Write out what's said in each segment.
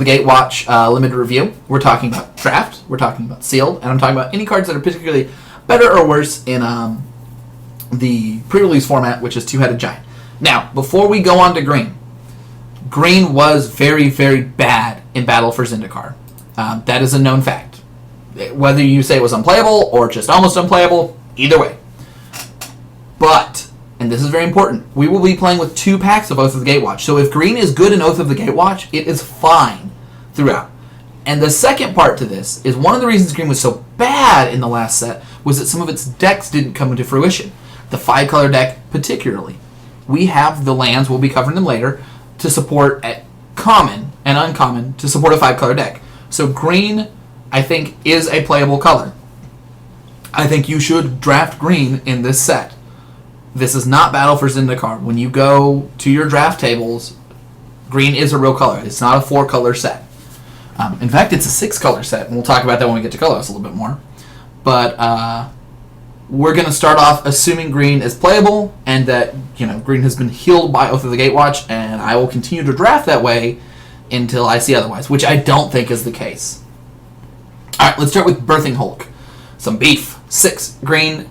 The Gatewatch limited review. We're talking about draft, we're talking about sealed, and I'm talking about any cards that are particularly better or worse in the pre-release format, which is Two-Headed Giant. Now, before we go on to green, green was very, very bad in Battle for Zendikar. That is a known fact. Whether you say it was unplayable or just almost unplayable, either way. But, and this is very important, we will be playing with 2 packs of Oath of the Gatewatch. So if green is good in Oath of the Gatewatch, it is fine throughout. And the second part to this is one of the reasons green was so bad in the last set was that some of its decks didn't come into fruition. The 5-color deck particularly. We have the lands, we'll be covering them later, to support at common and uncommon to support a 5-color deck. So green, I think, is a playable color. I think you should draft green in this set. This is not Battle for Zendikar. When you go to your draft tables, green is a real color. It's not a 4-color set. In fact, it's a 6-color set, and we'll talk about that when we get to colors a little bit more. But we're going to start off assuming green is playable, and that green has been healed by Oath of the Gatewatch, and I will continue to draft that way until I see otherwise, which I don't think is the case. All right, let's start with Birthing Hulk. Some beef. 6 green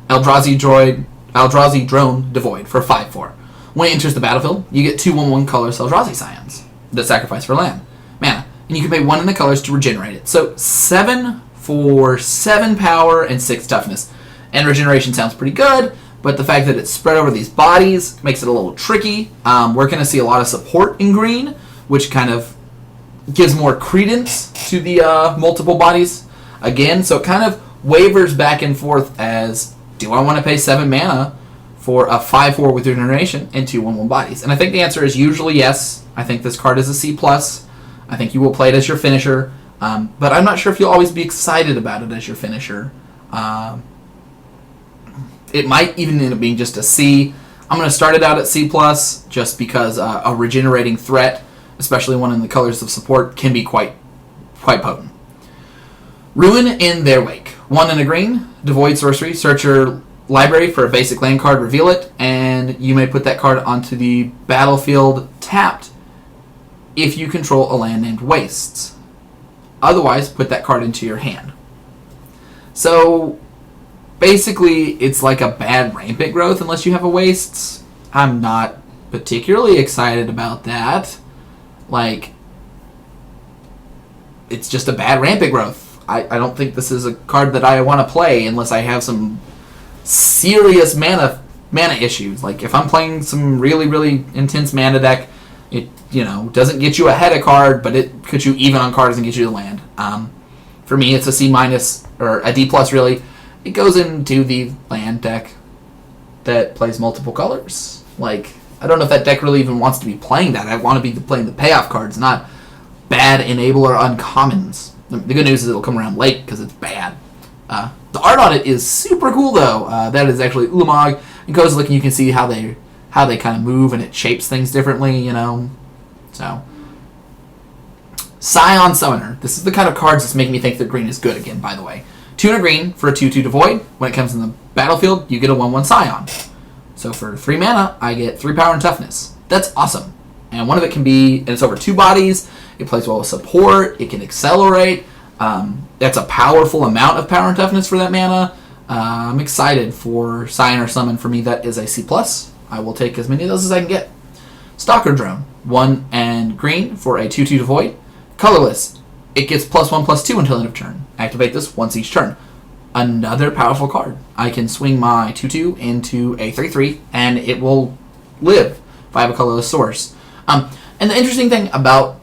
Eldrazi Drone Devoid for 5/4. When it enters the battlefield, you get 2 1/1 colors Eldrazi Scions that sacrifice for land mana, and you can pay 1 in the colors to regenerate it. So 7 for 7 power and 6 toughness. And regeneration sounds pretty good, but the fact that it's spread over these bodies makes it a little tricky. We're going to see a lot of support in green, which kind of gives more credence to the multiple bodies again. So it kind of wavers back and forth as, do I want to pay 7 mana for a 5/4 with regeneration and 2 1/1 bodies? And I think the answer is usually yes. I think this card is a C+. I think you will play it as your finisher, but I'm not sure if you'll always be excited about it as your finisher. It might even end up being just a C. I'm going to start it out at C+, just because a regenerating threat, especially one in the colors of support, can be quite potent. Ruin in their wake. 1 and a green, devoid sorcery. Search your library for a basic land card, reveal it, and you may put that card onto the battlefield tapped if you control a land named Wastes. Otherwise, put that card into your hand. So basically, it's like a bad rampant growth unless you have a Wastes. I'm not particularly excited about that. Like, it's just a bad rampant growth. I don't think this is a card that I want to play unless I have some serious mana issues. Like, if I'm playing some really, really intense mana deck, it doesn't get you ahead of card, but it puts you even on cards and gets you the land. For me, it's a C- or a D+, really. It goes into the land deck that plays multiple colors. Like, I don't know if that deck really even wants to be playing that. I want to be playing the payoff cards, not bad enabler uncommons. The good news is it'll come around late because it's bad. The art on it is super cool, though. That is actually Ulamog and Kozilek, and you can see how they kind of move, and it shapes things differently, So, Scion Summoner. This is the kind of cards that's making me think that green is good again, by the way. 2 and a green for a 2/2 Devoid. When it comes in the battlefield, you get a 1/1 Scion. So for 3 mana, I get 3 power and toughness. That's awesome. And one of it can be, and it's over 2 bodies. It plays well with support. It can accelerate. That's a powerful amount of power and toughness for that mana. I'm excited for Scion or Summon. For me, that is a C+. I will take as many of those as I can get. Stalker Drone. 1 and green for a 2/2 Devoid. Colorless. It gets +1/+2 until end of turn. Activate this once each turn. Another powerful card. I can swing my 2/2 into a 3/3, and it will live if I have a colorless source. And the interesting thing about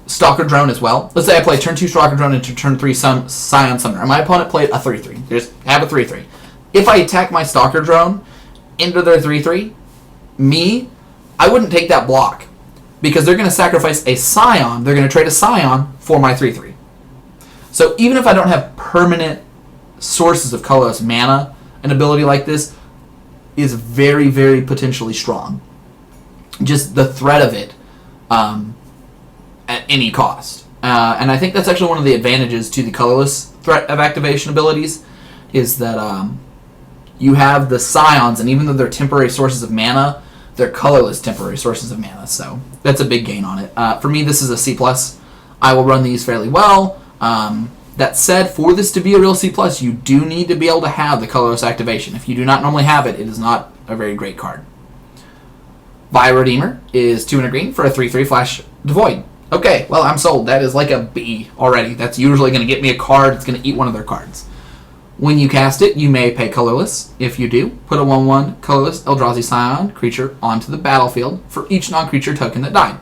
Stalker Drone as well, let's say I play turn 2 Stalker Drone into turn 3 Scion Summoner, and my opponent played a 3/3. Just have a 3/3. If I attack my Stalker Drone into their 3/3, I wouldn't take that block, because they're going to sacrifice a Scion. They're going to trade a Scion for my 3/3. So even if I don't have permanent sources of colorless mana, an ability like this is very, very potentially strong. Just the threat of it at any cost. And I think that's actually one of the advantages to the colorless threat of activation abilities, is that you have the Scions, and even though they're temporary sources of mana, they're colorless temporary sources of mana, so that's a big gain on it. For me, this is a C+. I will run these fairly well. That said, for this to be a real C+, you do need to be able to have the colorless activation. If you do not normally have it, it is not a very great card. Via Redeemer is 2 and a green for a 3/3 flash devoid. Okay, well, I'm sold. That is like a B already. That's usually going to get me a card. It's going to eat one of their cards. When you cast it, you may pay colorless. If you do, put a 1/1 colorless Eldrazi Scion creature onto the battlefield for each non-creature token that died.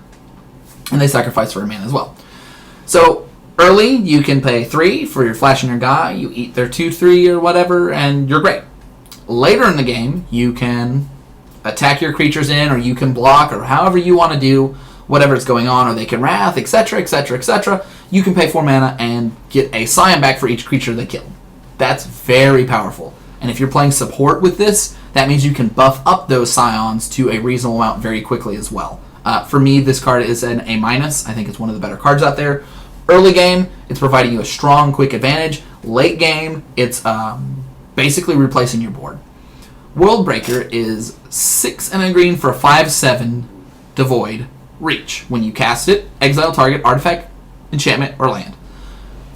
And they sacrifice for a mana as well. So, early, you can pay 3 for your flash and your guy. You eat their 2/3 or whatever, and you're great. Later in the game, you can attack your creatures in, or you can block, or however you want to do whatever's going on, or they can wrath, etc., etc., etc. You can pay 4 mana and get a Scion back for each creature they kill. That's very powerful. And if you're playing support with this, that means you can buff up those Scions to a reasonable amount very quickly as well. For me, this card is an A-. I think it's one of the better cards out there. Early game, it's providing you a strong, quick advantage. Late game, it's basically replacing your board. Worldbreaker is 6 and a green for a 5/7 devoid reach. When you cast it, exile target artifact, enchantment, or land.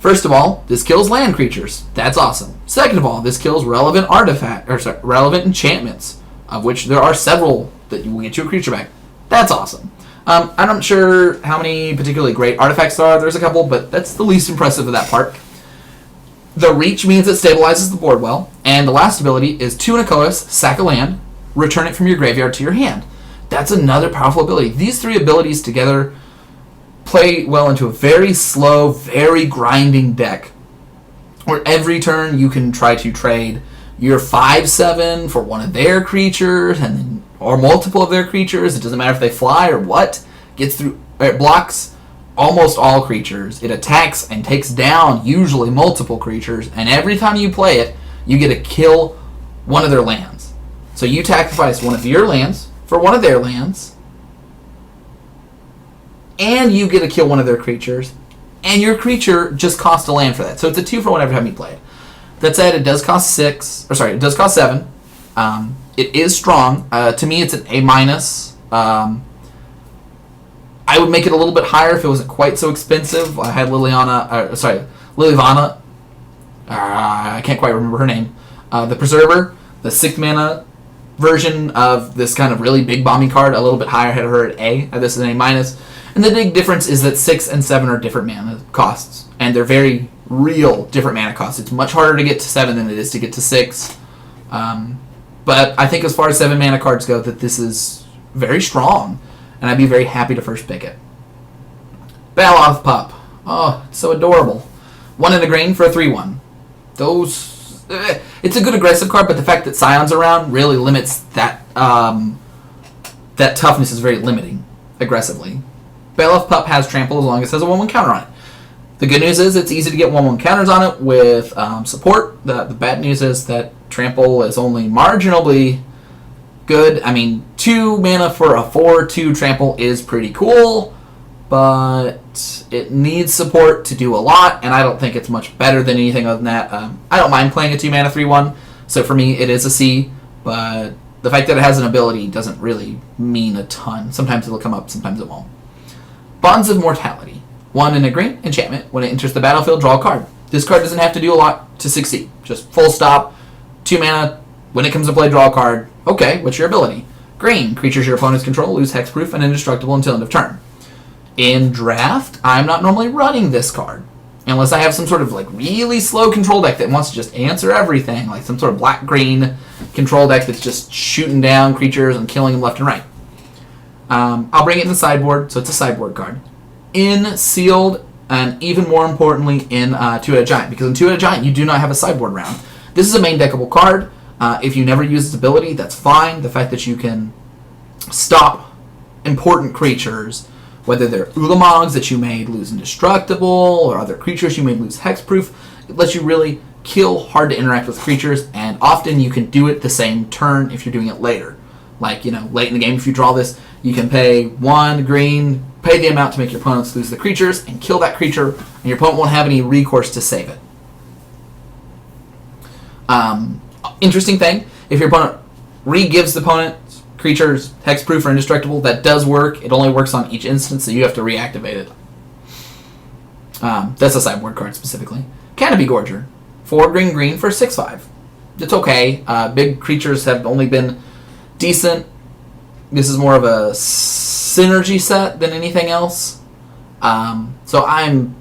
First of all, this kills land creatures. That's awesome. Second of all, this kills relevant relevant enchantments, of which there are several that will get you a creature back. That's awesome. I'm not sure how many particularly great artifacts there are. There's a couple, but that's the least impressive of that part. The reach means it stabilizes the board well, and the last ability is 2 and a colorless, sack a land, return it from your graveyard to your hand. That's another powerful ability. These 3 abilities together play well into a very slow, very grinding deck, where every turn you can try to trade your 5/7 for one of their creatures, or multiple of their creatures. It doesn't matter if they fly or what. It blocks almost all creatures. It attacks and takes down usually multiple creatures, and every time you play it, you get to kill one of their lands. So you sacrifice one of your lands for one of their lands, and you get to kill one of their creatures, and your creature just costs a land for that. So it's a 2 for 1 every time you play it. That said, it does cost 7. It is strong. To me, it's an A-. I would make it a little bit higher if it wasn't quite so expensive. I had Liliana. I can't quite remember her name. The Preserver, the 6 mana version of this kind of really big bombing card, a little bit higher. I had her at A. This is an A-. And the big difference is that 6 and 7 are different mana costs, and they're very real different mana costs. It's much harder to get to 7 than it is to get to 6. But I think as far as 7 mana cards go, that this is very strong, and I'd be very happy to first pick it. Baloth Pup. Oh, it's so adorable. 1 and a green for a 3/1. It's a good aggressive card, but the fact that Scion's around really limits that. That toughness is very limiting aggressively. Baloth Pup has trample as long as it has a 1/1 counter on it. The good news is it's easy to get 1/1 counters on it with support. The bad news is that trample is only marginally good. I mean, 2 mana for a 4/2 trample is pretty cool, but it needs support to do a lot, and I don't think it's much better than anything other than that. I don't mind playing a 2 mana 3/1, so for me it is a C, but the fact that it has an ability doesn't really mean a ton. Sometimes it'll come up, sometimes it won't. Bonds of Mortality. 1 and a green, enchantment. When it enters the battlefield, draw a card. This card doesn't have to do a lot to succeed. Just full stop, 2 mana. When it comes to play, draw a card. Okay, what's your ability? Green. Creatures your opponents control lose hexproof and indestructible until end of turn. In draft, I'm not normally running this card. Unless I have some sort of like really slow control deck that wants to just answer everything. Like some sort of black-green control deck that's just shooting down creatures and killing them left and right. I'll bring it in the sideboard, so it's a sideboard card. In Sealed, and even more importantly, in Two-Headed Giant. Because in Two-Headed Giant, you do not have a sideboard round. This is a main deckable card. If you never use its ability, that's fine. The fact that you can stop important creatures, whether they're Ulamogs that you made lose indestructible, or other creatures you made lose hexproof, it lets you really kill hard to interact with creatures, and often you can do it the same turn if you're doing it later. Like, late in the game, if you draw this, you can pay 1 green, pay the amount to make your opponents lose the creatures, and kill that creature, and your opponent won't have any recourse to save it. Interesting thing, if your opponent re-gives the opponent creatures hexproof or indestructible. That does work. It only works on each instance, so you have to reactivate it. That's a sideboard card specifically. Canopy Gorger. 4 green for 6/5. It's okay. Big creatures have only been decent. This is more of a synergy set than anything else. So I'm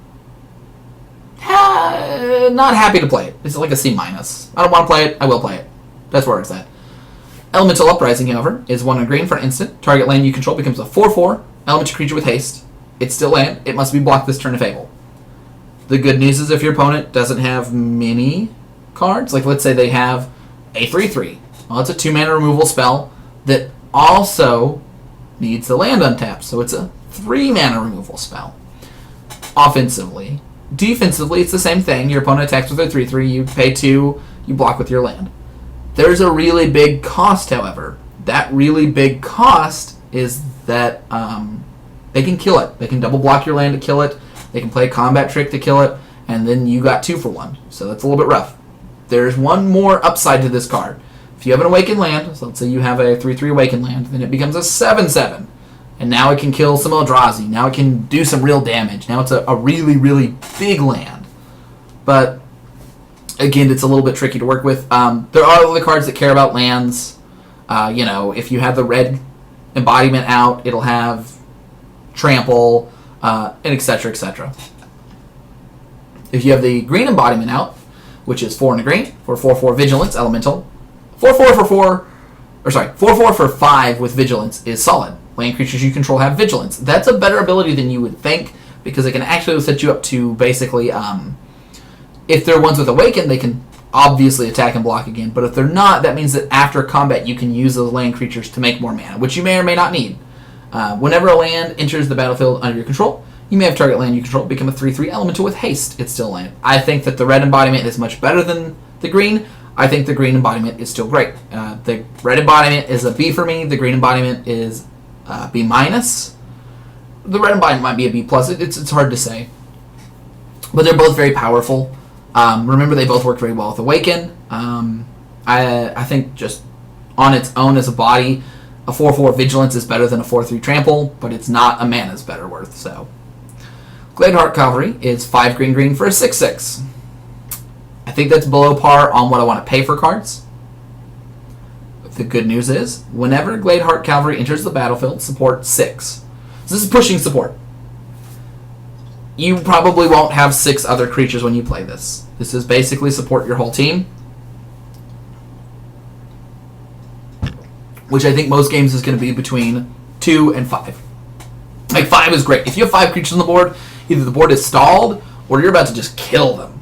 not happy to play it. It's like a C-. I don't want to play it. I will play it. That's where it's at. Elemental Uprising, however, is 1 green for an instant. Target land you control becomes a 4/4 elemental creature with haste. It's still land. It must be blocked this turn if able. The good news is if your opponent doesn't have many cards, like let's say they have a 3/3. Well, it's a 2-mana removal spell that also needs the land untapped, so it's a 3-mana removal spell. Offensively. Defensively, it's the same thing. Your opponent attacks with a 3/3, you pay 2, you block with your land. There's a really big cost, however. That really big cost is that they can kill it. They can double block your land to kill it. They can play a combat trick to kill it, and then you got 2 for 1. So that's a little bit rough. There's one more upside to this card. If you have an Awakened Land, so let's say you have a 3/3 Awakened Land, then it becomes a 7/7. And now it can kill some Eldrazi. Now it can do some real damage. Now it's a really, really big land. But, again, it's a little bit tricky to work with. There are other cards that care about lands. If you have the red embodiment out, it'll have trample, and etc., etc. If you have the green embodiment out, which is 4 and a green for 4/4 Vigilance Elemental, 4/4 for 5 with Vigilance is solid. Land creatures you control have Vigilance. That's a better ability than you would think, because it can actually set you up to basically, if they're ones with Awaken, they can obviously attack and block again, but if they're not, that means that after combat you can use those land creatures to make more mana, which you may or may not need. Whenever a land enters the battlefield under your control, you may have target land you control become a 3/3 elemental with haste. It's still land. I think that the red embodiment is much better than the green. I think the green embodiment is still great. The red embodiment is a B for me. The green embodiment is B-. The red embodiment might be a B+. It's hard to say. But they're both very powerful. Remember, they both work very well with Awaken. I think just on its own as a body, a 4/4 Vigilance is better than a 4/3 Trample, but it's not a mana's better worth. So, Gladeheart Cavalry is 5 green for a 6/6. I think that's below par on what I want to pay for cards. The good news is, whenever Gladeheart Cavalry enters the battlefield, support 6. So this is pushing support. You probably won't have 6 other creatures when you play this. This is basically support your whole team, which I think most games is going to be between 2 and 5. Like 5 is great. If you have 5 creatures on the board, either the board is stalled or you're about to just kill them.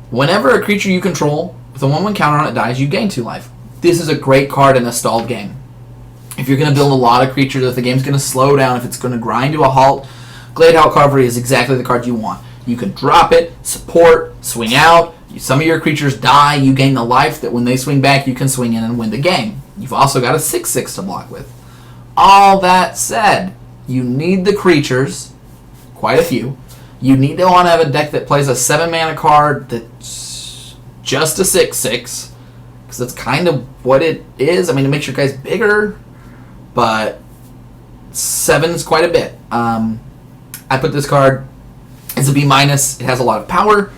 Whenever a creature you control with a 1/1 counter on it dies, you gain 2 life. This is a great card in a stalled game. If you're going to build a lot of creatures, if the game's going to slow down, if it's going to grind to a halt, Gladeheart Cavalry is exactly the card you want. You can drop it, support, swing out. Some of your creatures die, you gain the life that when they swing back, you can swing in and win the game. You've also got a 6/6 to block with. All that said, you need the creatures, quite a few. You need to want to have a deck that plays a 7-mana card that's just a 6/6, because that's kind of what it is. I mean, it makes your guys bigger, but 7 is quite a bit. I put this card as a B-. It has a lot of power,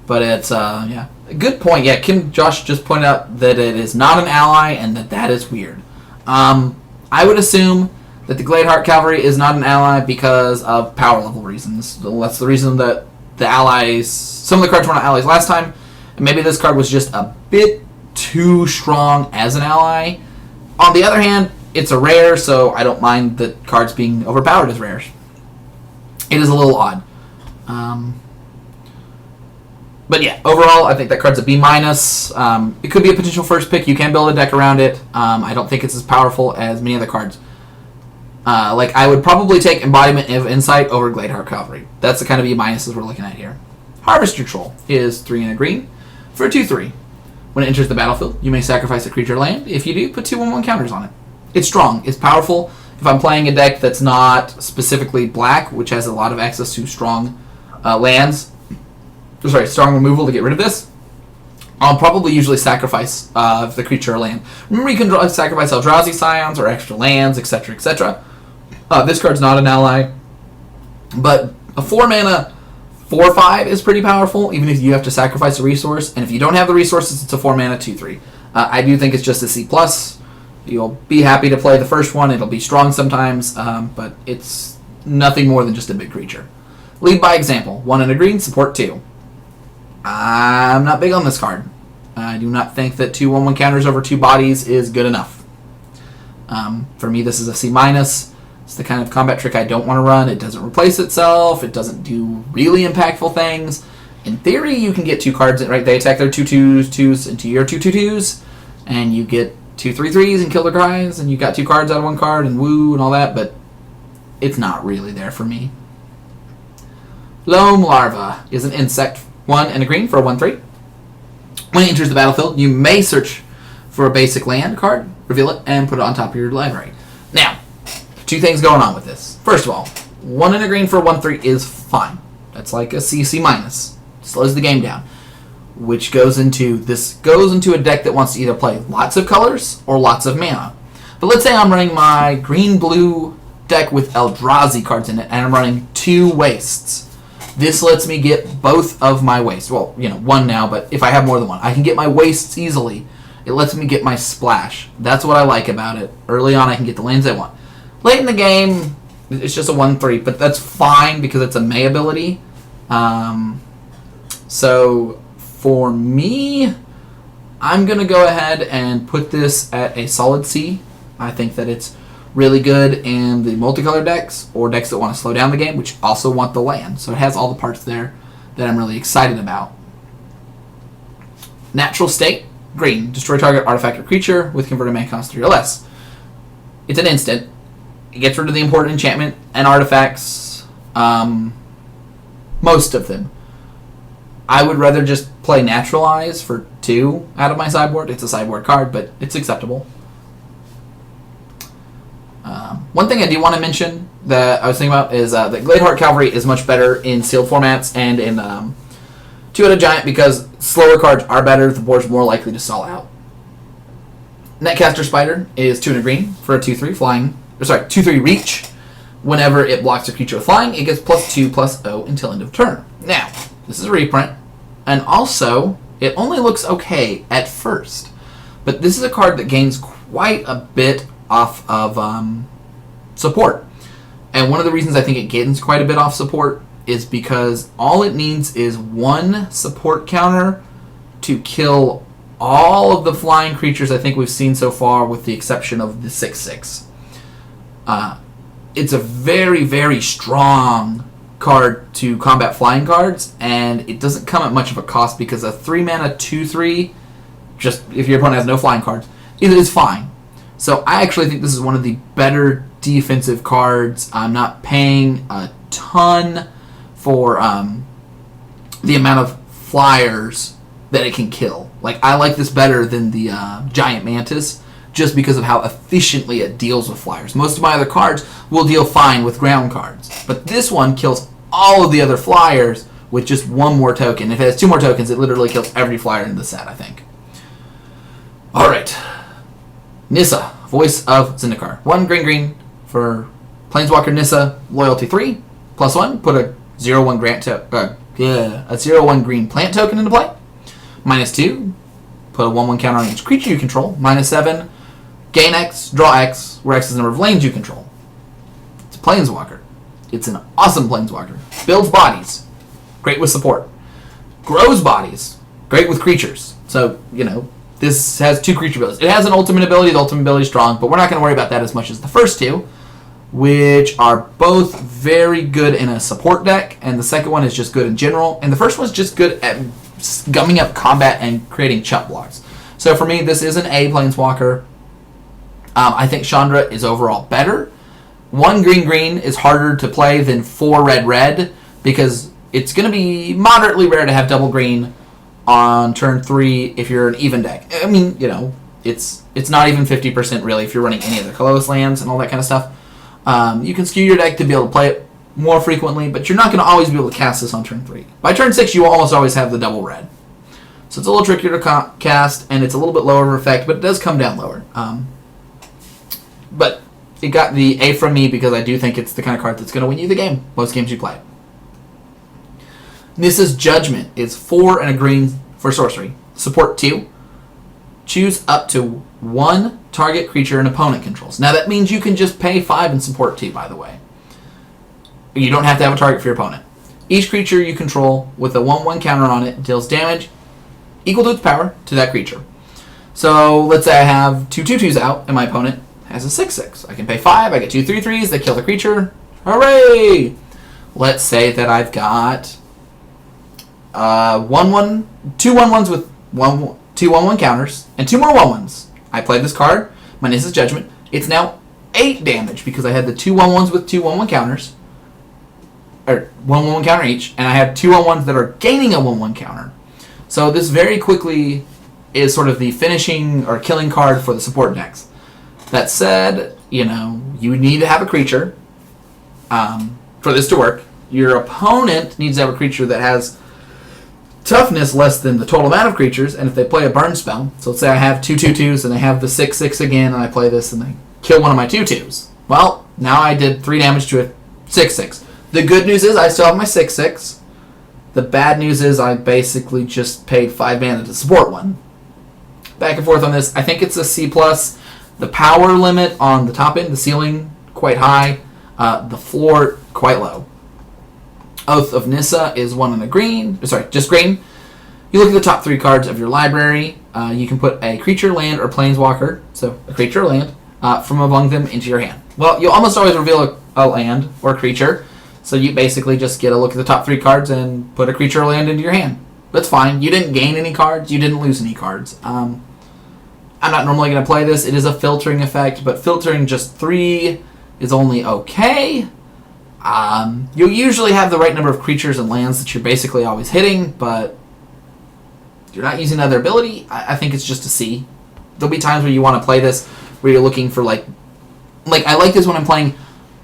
but it's, yeah. Good point. Yeah, Josh just pointed out that it is not an ally, and that is weird. I would assume that the Gladeheart Cavalry is not an ally because of power level reasons. That's the reason that the allies, some of the cards were not allies last time, and maybe this card was just a bit too strong as an ally. On the other hand, it's a rare, so I don't mind the cards being overpowered as rares. It is a little odd. But yeah, overall, I think that card's a B-. It could be a potential first pick. You can build a deck around it. I don't think it's as powerful as many other cards. I would probably take Embodiment of Insight over Gladeheart Cavalry. That's the kind of B-s we're looking at here. Harvester Troll is 3 and a green for a 2/3. When it enters the battlefield, you may sacrifice a creature land. If you do, put 2 1/1 counters on it. It's strong. It's powerful. If I'm playing a deck that's not specifically black, which has a lot of access to strong lands, strong removal to get rid of this, I'll probably usually sacrifice the creature or land. Remember, you can sacrifice Eldrazi Scions or extra lands, etc., etc. This card's not an ally, but a 4-mana 4/5 is pretty powerful, even if you have to sacrifice a resource. And if you don't have the resources, it's a 4-mana 2/3. I do think it's just a C+. You'll be happy to play the first one. It'll be strong sometimes, but it's nothing more than just a big creature. Lead by example. 1 and a green, support 2. I'm not big on this card. I do not think that 2 1/1 counters over 2 bodies is good enough. For me, this is a C-. It's the kind of combat trick I don't want to run. It doesn't replace itself. It doesn't do really impactful things. In theory, you can get 2 cards, right? They attack their 2/2s into your 2/2s, and you get 2 3/3s and kill their guys, and you got 2 cards out of 1 card and woo and all that, but it's not really there for me. Loam Larva is an insect. 1 and a green for a 1/3. When it enters the battlefield, you may search for a basic land card, reveal it, and put it on top of your library. Now, 2 things going on with this. First of all, 1 and a green for a 1/3 is fine. That's like a C-. Slows the game down. Which goes into a deck that wants to either play lots of colors or lots of mana. But let's say I'm running my green-blue deck with Eldrazi cards in it, and I'm running 2 wastes. This lets me get both of my wastes. Well, 1 now, but if I have more than 1, I can get my wastes easily. It lets me get my splash. That's what I like about it. Early on, I can get the lands I want. Late in the game, it's just a 1/3, but that's fine because it's a May ability. So for me, I'm going to go ahead and put this at a solid C. I think that it's really good in the multicolor decks or decks that want to slow down the game, which also want the land. So it has all the parts there that I'm really excited about. Natural state, green. Destroy target artifact or creature with converted mana cost 3 or less. It's an instant. It gets rid of the important enchantment and artifacts. Most of them. I would rather just play Naturalize for 2 out of my sideboard. It's a sideboard card, but it's acceptable. One thing I do want to mention that I was thinking about is that Gladeheart Cavalry is much better in sealed formats and in 2-headed Giant because slower cards are better. The board's more likely to stall out. Netcaster Spider is 2 and a green for a 2/3 flying. 2/3 reach. Whenever it blocks a creature with flying, it gets +2/+0 until end of turn. Now, this is a reprint, and also it only looks okay at first, but this is a card that gains quite a bit off of support. And one of the reasons I think it gains quite a bit off support is because all it needs is 1 support counter to kill all of the flying creatures I think we've seen so far, with the exception of the 6/6. It's a very, very strong card to combat flying cards, and it doesn't come at much of a cost because a 3-mana 2/3, just if your opponent has no flying cards, it is fine. So I actually think this is one of the better defensive cards. I'm not paying a ton for the amount of flyers that it can kill. Like, I like this better than the Giant Mantis just because of how efficiently it deals with flyers. Most of my other cards will deal fine with ground cards, but this one kills all of the other flyers with just 1 more token. If it has 2 more tokens, it literally kills every flyer in the set, I think. Alright. Nissa, Voice of Zendikar. 1 green for Planeswalker Nissa, loyalty 3, +1, put a 0/1 a 0/1 green plant token into play. -2, put a 1/1 counter on each creature you control. -7, gain X, draw X, where X is the number of lanes you control. It's a Planeswalker. It's an awesome Planeswalker. Builds bodies. Great with support. Grows bodies. Great with creatures. So, this has 2 creature abilities. It has an ultimate ability. The ultimate ability is strong, but we're not going to worry about that as much as the first 2, which are both very good in a support deck, and the second one is just good in general, and the first one is just good at gumming up combat and creating chump blocks. So for me, this is an A Planeswalker. I think Chandra is overall better. 1 green is harder to play than 4 red because it's going to be moderately rare to have double green on turn 3 if you're an even deck. I mean, it's not even 50% really if you're running any of the colorless lands and all that kind of stuff. You can skew your deck to be able to play it more frequently, but you're not going to always be able to cast this on turn 3. By turn 6, you will almost always have the double red. So it's a little trickier to cast, and it's a little bit lower of effect, but it does come down lower. But it got the A from me because I do think it's the kind of card that's going to win you the game most games you play. Nissa's Judgment is 4 and a green for sorcery. Support 2. Choose up to 1 target creature an opponent controls. Now that means you can just pay 5 and support 2, by the way. You don't have to have a target for your opponent. Each creature you control with a 1/1 counter on it deals damage equal to its power to that creature. So let's say I have 2 2/2s out and my opponent has a 6/6. I can pay 5, I get 2 3/3s that kill the creature. Hooray! Let's say that I've got 2 1/1s with 2 1/1 counters and 2 more 1/1s. I played this card, my Nissa's Judgment. It's now 8 damage because I had the 2 1/1s with 2 1/1 counters, or 1/1 counter each, and I have 2 1/1s that are gaining a 1/1 counter. So this very quickly is sort of the finishing or killing card for the support decks. That said, you need to have a creature for this to work. Your opponent needs to have a creature that has toughness less than the total amount of creatures, and if they play a burn spell, so let's say I have 2 2/2s and they have the 6/6 again, and I play this and they kill one of my 2 2s. Well, now I did 3 damage to a 6/6. The good news is I still have my 6/6. The bad news is I basically just paid 5 mana to support one. Back and forth on this. I think it's a C+. The power limit on the top end, the ceiling, quite high. The floor, quite low. Oath of Nissa is 1 and a green. Sorry, just green. You look at the top 3 cards of your library. You can put a creature, land, or planeswalker, so a creature or land, from among them into your hand. Well, you'll almost always reveal a land or a creature, so you basically just get a look at the top 3 cards and put a creature or land into your hand. That's fine. You didn't gain any cards. You didn't lose any cards. I'm not normally going to play this. It is a filtering effect, but filtering just 3 is only okay. You'll usually have the right number of creatures and lands that you're basically always hitting, but you're not using another ability. I think it's just a C. There'll be times where you want to play this where you're looking for like I like this when I'm playing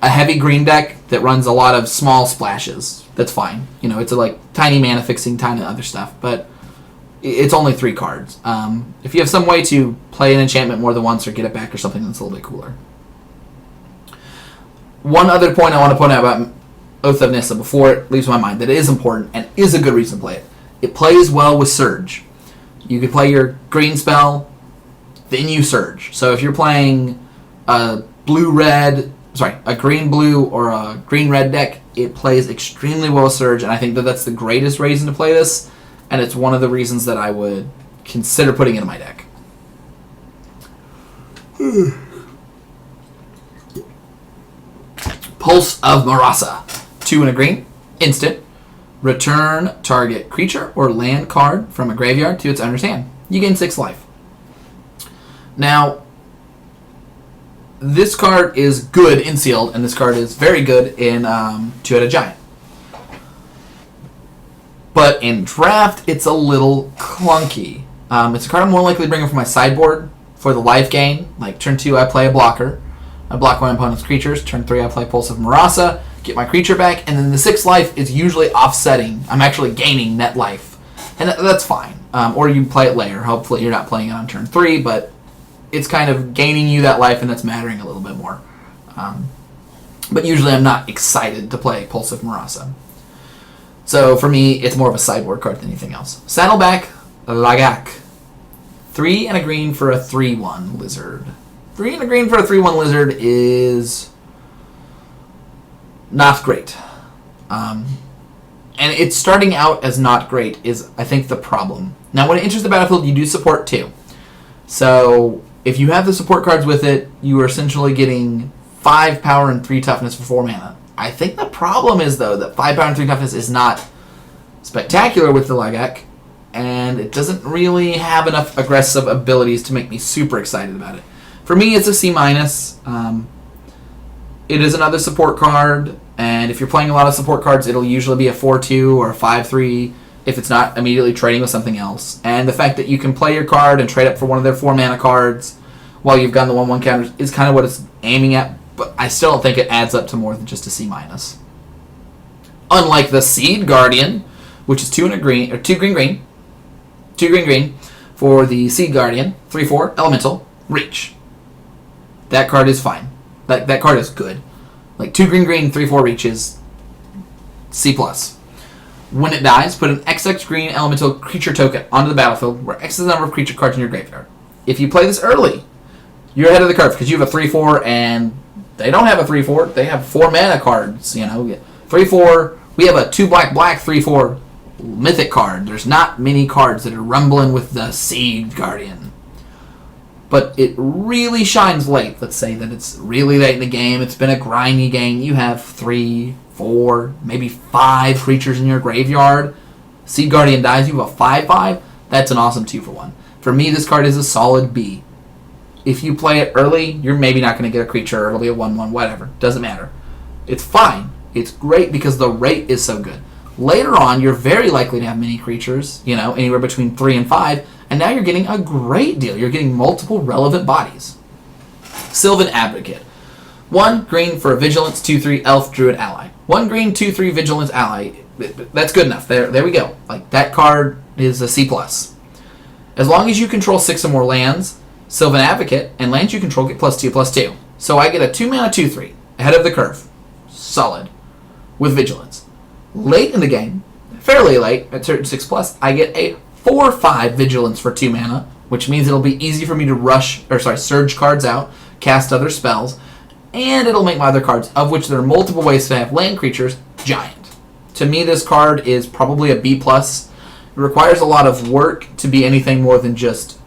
a heavy green deck that runs a lot of small splashes. That's fine. It's a tiny mana fixing, tiny other stuff, but it's only 3 cards. If you have some way to play an enchantment more than once or get it back or something, that's a little bit cooler. One other point I want to point out about Oath of Nissa before it leaves my mind that is important and is a good reason to play it. It plays well with Surge. You could play your green spell, then you Surge. So if you're playing a green-blue or a green-red deck, it plays extremely well with Surge, and I think that that's the greatest reason to play this, and it's one of the reasons that I would consider putting it in my deck. Pulse of Marasa. 2 and a green. Instant. Return target creature or land card from a graveyard to its owner's hand. You gain 6 life. Now, this card is good in Sealed, and this card is very good in Two-Headed Giant. But in Draft, it's a little clunky. It's a card I'm more likely to bring up from my sideboard for the life gain. Like turn 2, I play a blocker. I block my opponent's creatures. Turn 3, I play Pulse of Marasa, get my creature back, and then the 6 life is usually offsetting. I'm actually gaining net life, and that's fine. Or you play it later. Hopefully you're not playing it on turn 3, but it's kind of gaining you that life, and that's mattering a little bit more. But usually I'm not excited to play Pulse of Marasa. So for me, it's more of a sideboard card than anything else. Saddleback Lagak. 3 and a green for a 3/1 lizard. 3 and a green for a 3/1 lizard is not great. And it's starting out as not great is, I think, the problem. Now, when it enters the battlefield, you do support 2. So if you have the support cards with it, you are essentially getting 5 power and 3 toughness for 4 mana. I think the problem is, though, that 5 power and 3 toughness is not spectacular with the Lagak, and it doesn't really have enough aggressive abilities to make me super excited about it. For me, it's a C-. It is another support card, and if you're playing a lot of support cards, it'll usually be a 4/2 or a 5/3 if it's not immediately trading with something else. And the fact that you can play your card and trade up for one of their 4 mana cards while you've gotten the 1/1 counters is kind of what it's aiming at, but I still don't think it adds up to more than just a C-. Unlike the Seed Guardian, which is 2 and a green, or 2 green green, 2 green for the Seed Guardian, 3/4 elemental reach. That card is fine. That card is good. Like 2 green, 3/4 reach is C+. When it dies, put an XX green elemental creature token onto the battlefield where X is the number of creature cards in your graveyard. If you play this early, you're ahead of the curve because you have a 3/4 and they don't have a 3/4. They have 4 mana cards. 3/4. We have a 2 black 3/4 mythic card. There's not many cards that are rumbling with the Seed Guardian. But it really shines late. Let's say that it's really late in the game. It's been a grindy game. You have 3, 4, maybe 5 creatures in your graveyard. Seed Guardian dies. You have a 5/5. That's an awesome 2-for-1. For me, this card is a solid B. If you play it early, you're maybe not going to get a creature. It'll be a 1/1, whatever. Doesn't matter. It's fine. It's great because the rate is so good. Later on, you're very likely to have many creatures, anywhere between 3 and 5, and now you're getting a great deal. You're getting multiple relevant bodies. Sylvan Advocate. 1 green for a Vigilance, 2/3 Elf Druid Ally. 1 green, 2/3 Vigilance Ally. That's good enough. There we go. Like, that card is a C+. As long as you control 6 or more lands, Sylvan Advocate, and lands you control get +2/+2. So I get a 2 mana 2/3, ahead of the curve. Solid. With Vigilance. Late in the game, fairly late, at certain 6+, I get a 4/5 Vigilance for 2 mana, which means it'll be easy for me to surge cards out, cast other spells, and it'll make my other cards, of which there are multiple ways to have land creatures, giant. To me, this card is probably a B+. It requires a lot of work to be anything more than just...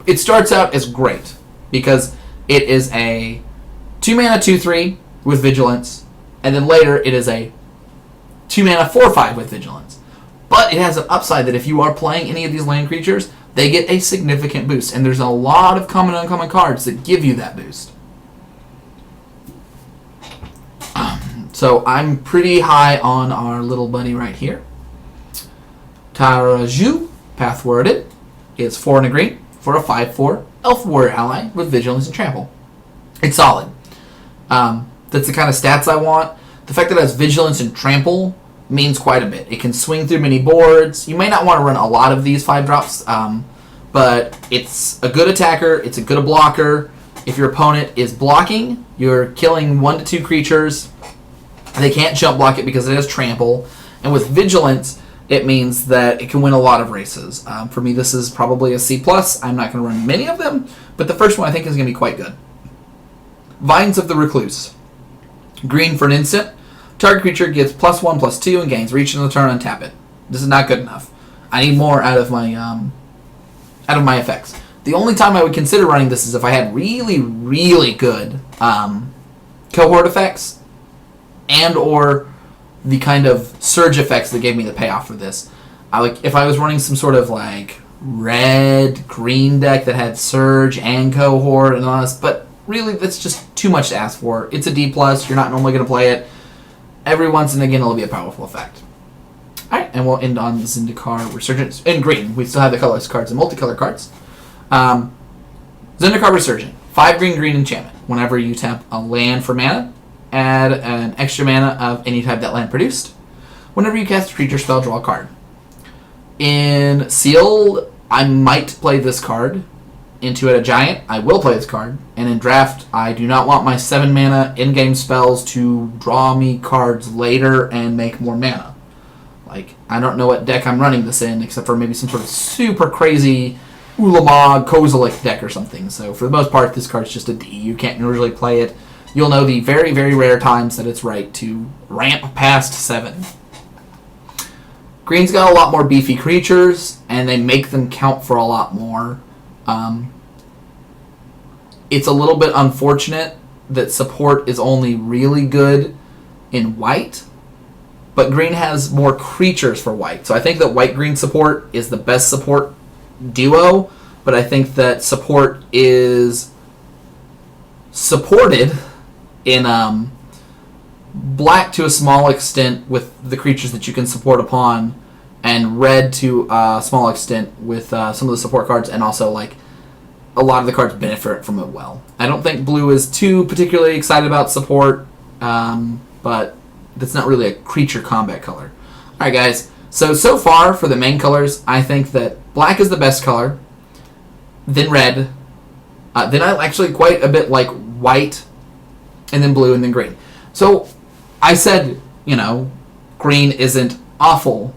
It starts out as great, because it is a 2 mana 2/3 with Vigilance, and then later it is a 2 mana 4/5 with Vigilance. But it has an upside that if you are playing any of these land creatures, they get a significant boost, and there's a lot of common and uncommon cards that give you that boost. So I'm pretty high on our little buddy right here. Taraju, Pathworded, is 4 and a green for a 5/4 Elf Warrior Ally with Vigilance and Trample. It's solid. That's the kind of stats I want. The fact that it has Vigilance and Trample means quite a bit. It can swing through many boards. You may not want to run a lot of these 5-drops, but it's a good attacker. It's a good blocker. If your opponent is blocking, you're killing 1 to 2 creatures. They can't jump block it because it has Trample. And with Vigilance, it means that it can win a lot of races. For me, this is probably a C+. I'm not going to run many of them, but the first one I think is going to be quite good. Vines of the Recluse. Green for an instant. Target creature gets +1/+2 and gains reach in the turn, untap it. This is not good enough. I need more out of my effects. The only time I would consider running this is if I had really, really good cohort effects and or the kind of surge effects that gave me the payoff for this. If I was running some sort of red-green deck that had surge and cohort and all this, but really that's just too much to ask for. It's a D+. You're not normally going to play it. Every once and again it'll be a powerful effect. Alright, and we'll end on Zendikar Resurgence. In green, we still have the colorless cards and multicolor cards. Zendikar Resurgent. 5 green enchantment. Whenever you tap a land for mana, add an extra mana of any type that land produced. Whenever you cast a creature spell, draw a card. In Sealed, I might play this card. Into it a giant, I will play this card. And in Draft, I do not want my 7 mana in-game spells to draw me cards later and make more mana. I don't know what deck I'm running this in, except for maybe some sort of super crazy Ulamog Kozilek deck or something. So for the most part, this card's just a D. You can't usually play it. You'll know the very, very rare times that it's right to ramp past 7. Green's got a lot more beefy creatures, and they make them count for a lot more. It's a little bit unfortunate that support is only really good in white, but green has more creatures for white. So I think that white-green support is the best support duo, but I think that support is supported in black to a small extent with the creatures that you can support upon, and red to a small extent with some of the support cards, and also a lot of the cards benefit from it well. I don't think blue is too particularly excited about support, but that's not really a creature combat color. Alright guys, so far for the main colors, I think that black is the best color, then red, then I actually quite a bit like white, and then blue, and then green. So I said, green isn't awful.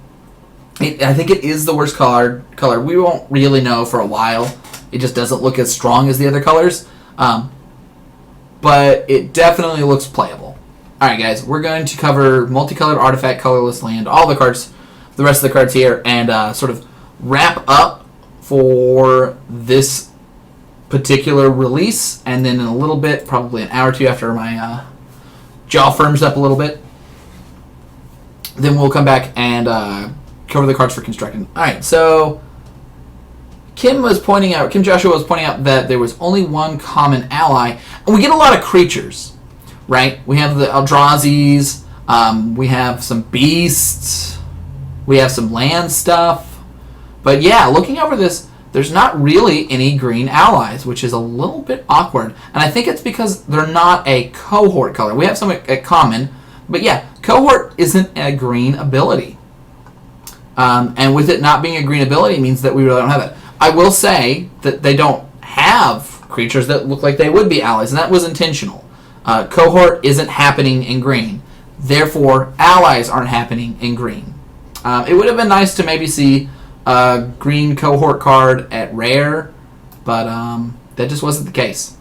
I think it is the worst color. We won't really know for a while. It just doesn't look as strong as the other colors. But it definitely looks playable. Alright guys, we're going to cover multicolored artifact, colorless land, all the cards, the rest of the cards here, and sort of wrap up for this particular release. And then in a little bit, probably an hour or two after my jaw firms up a little bit, then we'll come back and cover the cards for constructing. Alright, so Kim Joshua was pointing out that there was only one common ally, and we get a lot of creatures, right? We have the Eldrazi's, we have some beasts, we have some land stuff, but yeah, looking over this, there's not really any green allies, which is a little bit awkward, and I think it's because they're not a cohort color. We have some at common, but yeah, cohort isn't a green ability, and with it not being a green ability means that we really don't have it. I will say that they don't have creatures that look like they would be allies, and that was intentional. Cohort isn't happening in green. Therefore, allies aren't happening in green. It would have been nice to maybe see a green cohort card at rare, but that just wasn't the case.